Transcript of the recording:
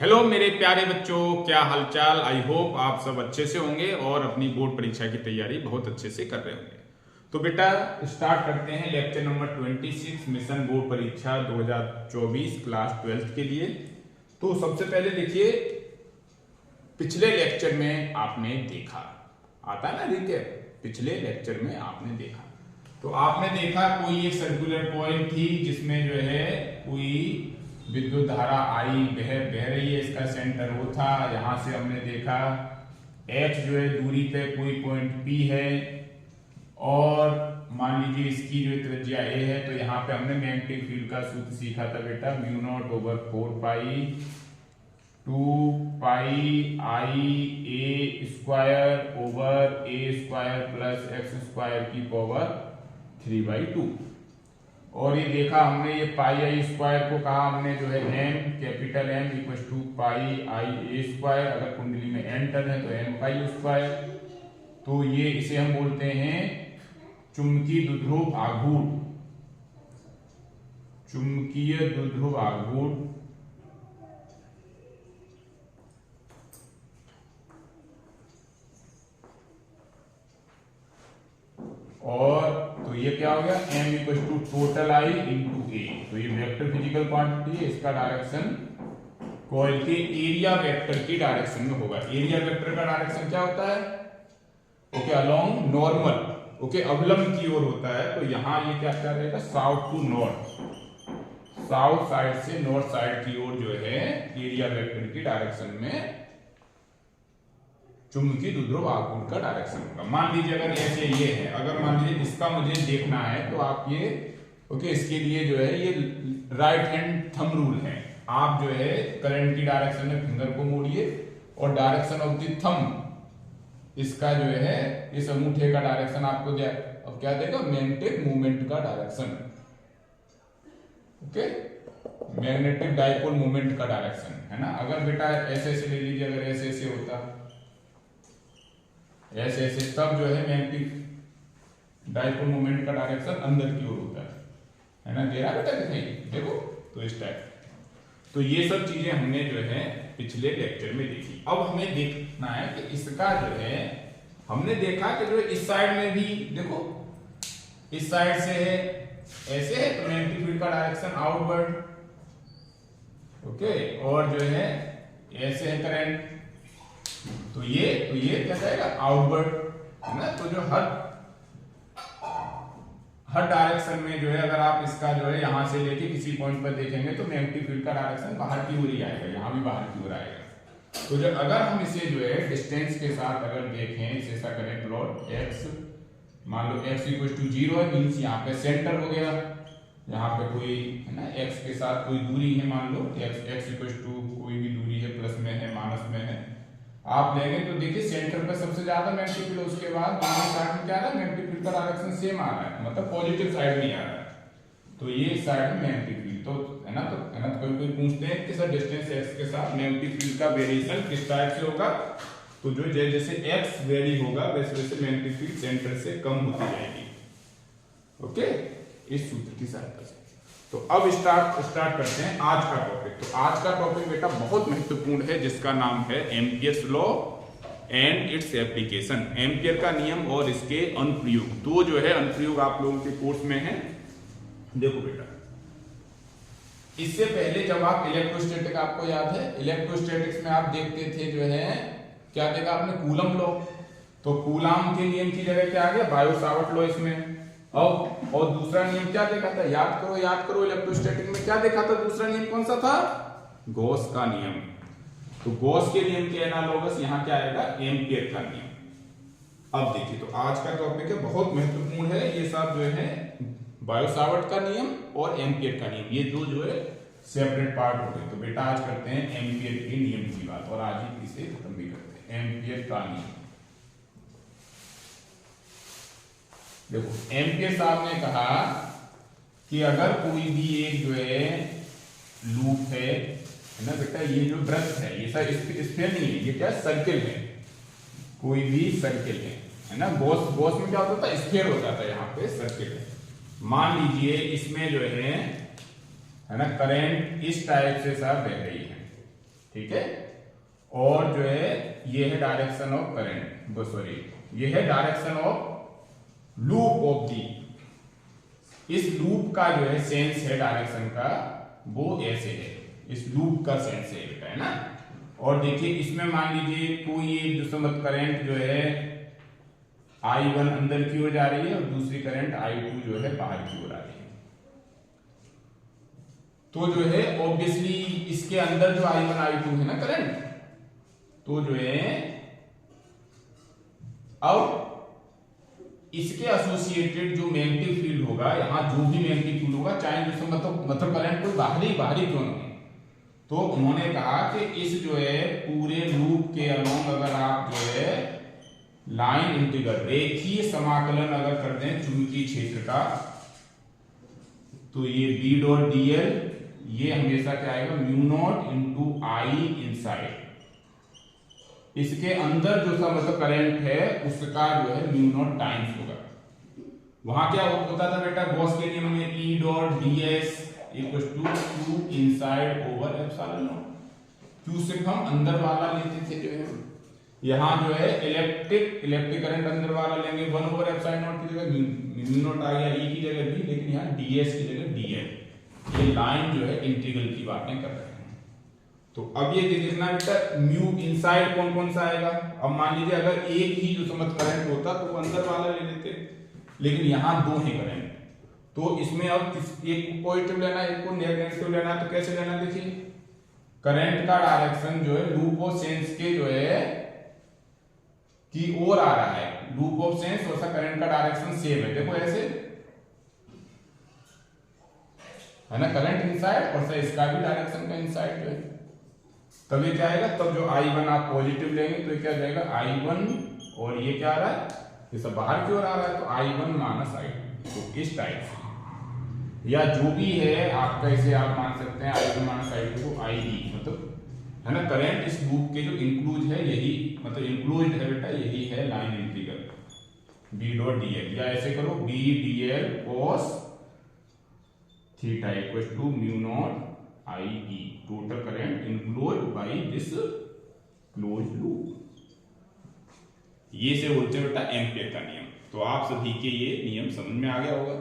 Hello मेरे प्यारे बच्चों, क्या हालचाल। आई होप आप सब अच्छे से होंगे और अपनी बोर्ड परीक्षा की तैयारी बहुत अच्छे से कर रहे होंगे। तो बेटा स्टार्ट करते हैं लेक्चर नंबर 26 मिशन बोर्ड परीक्षा 2024 क्लास 12th के लिए। तो सबसे पहले देखिए, पिछले लेक्चर में आपने देखा, आता है ना रिकैप, पिछले लेक्चर में आपने देखा तो आपने देखा कोई एक सर्कुलर पॉइंट थी जिसमें जो है कोई विद्युत धारा आई बह रही है, इसका सेंटर वो था। यहां से हमने देखा x जो है दूरी पे कोई पॉइंट P है और मान लीजिए इसकी जो त्रिज्या a है। तो यहाँ पे हमने मैग्नेटिक फील्ड का सूत्र सीखा था बेटा, mu naught over 4 pi 2 pi I a square over A square plus x square की पावर 3/2। और ये देखा हमने, ये पाई आई स्क्वायर को कहा हमने जो है m capital M equal to pi I a square, अगर कुंडली में n टर्न है तो n पाई स्क्वायर। तो ये इसे हम बोलते हैं चुंबकीय द्विध्रुव आघूर्ण, चुंबकीय द्विध्रुव आघूर्ण। और तो ये क्या हो गया, m equal to total I into A. तो ये वेक्टर फिजिकल क्वांटिटी है, इसका डायरेक्शन कॉइल के एरिया वेक्टर की डायरेक्शन में होगा। एरिया वेक्टर का डायरेक्शन क्या होता है? ओके, अलोंग नॉर्मल, ओके अवलंब की ओर होता है। तो यहां ये क्या रहेगा, south to north, south side से नॉर्थ साइड की ओर जो है एरिया वेक्टर की डायरेक्शन में चुंबकीय द्विध्रुव आघूर्ण का डायरेक्शन होगा। मान लीजिए अगर ऐसे ये है, अगर मान लीजिए इसका मुझे देखना है तो आप ये ओके, इसके लिए जो है ये राइट हैंड थंब रूल है। आप जो है करंट की डायरेक्शन में फिंगर को मोड़िए और डायरेक्शन ऑफ द थंब, इसका जो है इस अंगूठे का डायरेक्शन आपको अब क्या देगा, मैग्नेटिक मूवमेंट का direction, okay magnetic dipole movement का डायरेक्शन है ना। अगर बेटा ऐसे ऐसे ले लीजिए, अगर ऐसे ऐसे होता ऐसे ऐसे, तब जो है मैग्नेटिक डाइपोल मोमेंट का डायरेक्शन अंदर की ओर होता है ना। दे रहा बेटा दिखाई, देखो तो इस टाइप। तो ये सब चीजें हमने जो है पिछले लेक्चर में देखी। अब हमें देखना है कि इसका जो है, हमने देखा कि जो इस साइड में भी देखो, इस साइड से है ऐसे है तो मैग्नेटिक फील्ड का डायरेक्शन आउटवर्ड, ओके, और जो है ऐसे है करंट, तो ये क्या जाएगा, आउटवर्ड है ना। तो जो हर डायरेक्शन में जो है, अगर आप इसका जो है यहां से लेके किसी पॉइंट पर देखेंगे तो मैग्नेटिक फील्ड का डायरेक्शन बाहर की ओर ही आएगा, यहां भी बाहर की ओर आएगा। तो जब अगर हम इसे जो है डिस्टेंस के साथ अगर देखें, इसे ऐसा करें प्लॉट, x मान लो x इक्वल टू 0 है, मीन्स यहाँ पे सेंटर हो गया। यहाँ पे कोई है ना x के साथ कोई दूरी है, मान लो x इक्वल टू कोई भी दूरी है, प्लस में है माइनस में है, आप लेंगे तो देखिए सेंटर पे सबसे ज्यादा मैग्नेटिक फील्ड, उसके बाद दूसरी साइड में क्या आ रहा है, मैग्नेटिक फील्ड का डायरेक्शन सेम आ रहा है, मतलब पॉजिटिव साइड में आ रहा है। तो ये साइड में मैग्नेटिक फील्ड तो है ना। तो कोई पूछते हैं कि सर डिस्टेंस x के साथ मैग्नेटिक फील्ड का वेरिएशन किस टाइप से होगा? तो जो जैसे x वेरी होगा वैसे वैसे मैग्नेटिक फील्ड सेंटर से कम होती जाएगी, ओके, इस सूत्र की सहायता से। तो अब स्टार्ट करते हैं आज का टॉपिक। तो आज का टॉपिक बेटा बहुत महत्वपूर्ण है, जिसका नाम है Ampere's law and its application. Ampere का नियम और इसके अनुप्रयोग। तो जो है अनुप्रयोग आप लोगों के कोर्स में है। देखो बेटा, इससे पहले जब आप इलेक्ट्रोस्टैटिक, आपको याद है इलेक्ट्रोस्टैटिक्स में आप देखते थे जो है क्या देखा आपने, कूलम लॉ। तो कूलम के नियम की जगह क्या आ गया, बायो सावर्ट लॉ इसमें। और दूसरा नियम क्या देखा था, याद करो इलेक्ट्रोस्टैटिक में क्या देखा था, दूसरा नियम कौन सा था, गॉस का नियम। तो गॉस के नियम के एनालॉगस यहाँ क्या आएगा, एम्पियर का नियम। अब देखिए, तो आज का टॉपिक है बहुत महत्वपूर्ण है, ये सब जो है बायो सावर्ट का नियम और एम्पियर का नियम, ये दो जो है सेपरेट पार्ट हो गए। तो बेटा आज करते हैं एम्पियर के नियम की बात, और आज ही इसे खत्म भी करते हैं, एम्पियर का नियम। देखो, एम्पियर साहब ने कहा कि अगर कोई भी एक जो है लूप है ना बेटा, ये जो वृत्त है, ये सब स्फीयर नहीं है, ये क्या सर्किल है, कोई भी सर्किल है ना। गॉस में क्या होता था, स्फीयर होता था, यहाँ पे सर्किल है। मान लीजिए इसमें जो है ना करंट इस टाइप से सब बह रही है, ठीक है। और जो है ये है डायरेक्शन ऑफ करंट, सॉरी ये है direction of loop of the, इस लूप का जो है सेंस है डायरेक्शन का वो ऐसे है, इस लूप का सेंस है ना। और देखिए इसमें मान लीजिए कोई एक दूसरा करंट जो है I1 अंदर की ओर जा रही है और दूसरी करंट I2 जो है बाहर की ओर आ रही है, तो जो है ऑब्वियसली इसके अंदर जो I1 I2 है ना करंट, तो जो है अब इसके एसोसिएटेड जो मैग्नेटिक फील्ड होगा, यहां जो भी मैग्नेटिक फील्ड होगा चाहे जो मतलब करंट कोई बाहरी क्यों ना हो, तो उन्होंने कहा कि इस जो है पूरे लूप के अलोंग अगर आप जो है लाइन इंटीग्रल रेखीय समाकलन अगर कर दें चुंबकीय क्षेत्र का, तो ये B डॉट dl ये हमेशा क्या आएगा म्यू नॉट इंटू आई इनसाइड, इसके अंदर जो सा मतलब करंट है उसका जो है म्यू नॉट टाइम्स होगा। वहां क्या होता था बेटा गॉस के नियम में E dot ds equal to Q inside over epsilon not, Q सिर्फ हम अंदर वाला लेते थे जो है, यहाँ जो है इलेक्ट्रिक करंट अंदर वाला लेंगे 1 ओवर एप्सिलॉन नॉट की जगह म्यू नॉट आ गया E की जगह B, लेकिन यहाँ ds की जगह dl, ये लाइन जो है इंटीग्रल की बातें कर रहे हैं। तो अब ये देखना बेटा म्यू इनसाइड कौन कौन सा आएगा, अब मान लीजिए अगर एक ही जो समझ करंट होता तो अंदर वाला ले लेते, लेकिन यहाँ दो ही करंट, तो इसमें अब एक को पॉजिटिव लेना एक को नेगेटिव लेना, तो कैसे लेना देखिए करंट का डायरेक्शन जो है लूप ऑफ सेंस के जो है की ओर आ रहा है, लूप ऑफ सेंस और करंट का डायरेक्शन सेम है, देखो ऐसे है ना, करंट इनसाइड और इसका भी डायरेक्शन का इनसाइड जो है, तब ये क्या आएगा, तब जो I1 आप पॉजिटिव लेंगे तो क्या जाएगा I1 और ये क्या आ रहा है ये सब बाहर की ओर आ रहा है, तो I1 माइनस I2, तो इस टाइप से या जो भी है आपका इसे आप मान सकते हैं I1 माइनस I2 को IE मतलब है ना, करंट इस लूप के जो इंक्लूज है यही मतलब इंक्लूज है बेटा यही है line integral B dot dl, या ऐसे करो B dl cos theta equal to mu not IE total current enclosed by this close loop, ये से बोलते हैं बेटा एम्पियर का नियम। तो आप सभी के ये नियम समझ में आ गया होगा।